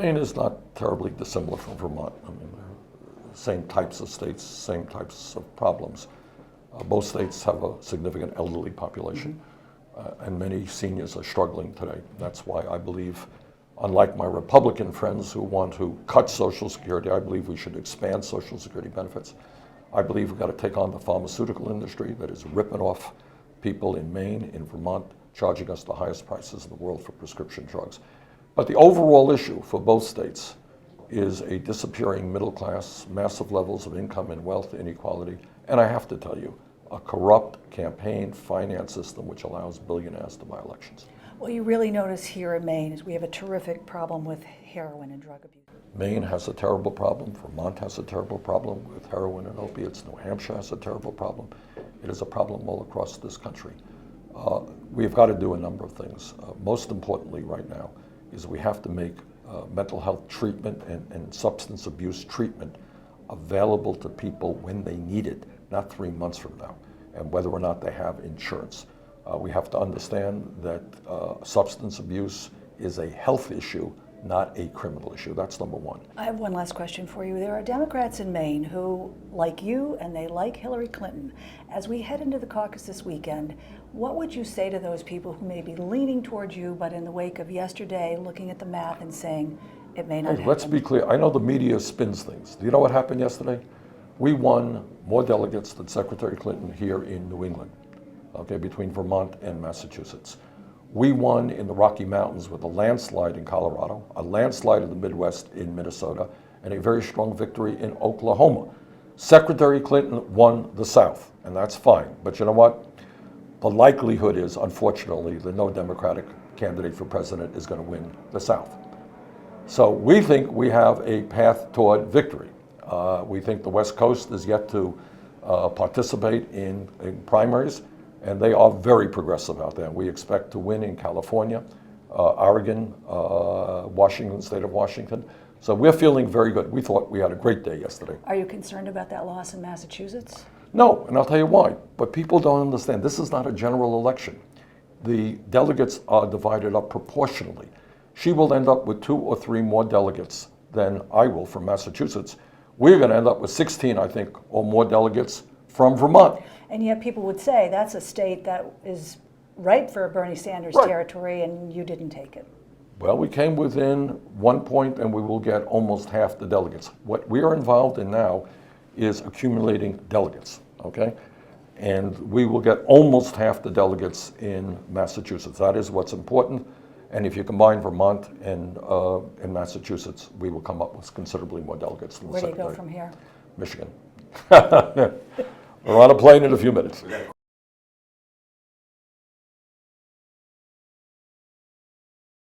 Maine is not terribly dissimilar from Vermont. I mean, they're the same types of states, same types of problems. Both states have a significant elderly population, and many seniors are struggling today. That's why I believe, unlike my Republican friends who want to cut Social Security, I believe we should expand Social Security benefits. I believe we've got to take on the pharmaceutical industry that is ripping off people in Maine, in Vermont, charging us the highest prices in the world for prescription drugs. But the overall issue for both states is a disappearing middle class, massive levels of income and wealth inequality, and I have to tell you, a corrupt campaign finance system which allows billionaires to buy elections. Well, you really notice here in Maine is we have a terrific problem with heroin and drug abuse. Maine has a terrible problem. Vermont has a terrible problem with heroin and opiates. New Hampshire has a terrible problem. It is a problem all across this country. We've got to do a number of things. Most importantly right now is we have to make mental health treatment and substance abuse treatment available to people when they need it, not 3 months from now, and whether or not they have insurance. We have to understand that substance abuse is a health issue, not a criminal issue. That's number one. I have one last question for you. There are Democrats in Maine who like you and they like Hillary Clinton. As we head into the caucus this weekend, what would you say to those people who may be leaning towards you, but in the wake of yesterday, looking at the math and saying it may not happen? Let's be clear. I know the media spins things. Do you know what happened yesterday? We won more delegates than Secretary Clinton here in New England, okay, between Vermont and Massachusetts. We won in the Rocky Mountains with a landslide in Colorado, a landslide in the Midwest in Minnesota, and a very strong victory in Oklahoma. Secretary Clinton won the South, and that's fine. But you know what? The likelihood is, unfortunately, that no Democratic candidate for president is going to win the South. So we think we have a path toward victory. We think the West Coast is yet to participate in primaries, and they are very progressive out there. We expect to win in California, Oregon, Washington, state of Washington. So we're feeling very good. We thought we had a great day yesterday. Are you concerned about that loss in Massachusetts? No, and I'll tell you why. But people don't understand. This is not a general election. The delegates are divided up proportionally. She will end up with 2 or 3 more delegates than I will from Massachusetts. We're going to end up with 16, I think, or more delegates from Vermont. And yet people would say that's a state that is ripe for a Bernie Sanders territory, and you didn't take it. Well, we came within 1 point, and we will get almost half the delegates. What we are involved in now is accumulating delegates, okay? And we will get almost half the delegates in Massachusetts. That is what's important. And if you combine Vermont and Massachusetts, we will come up with considerably more delegates than the Where do you Secretary. go from here? Michigan. We're on a plane in a few minutes.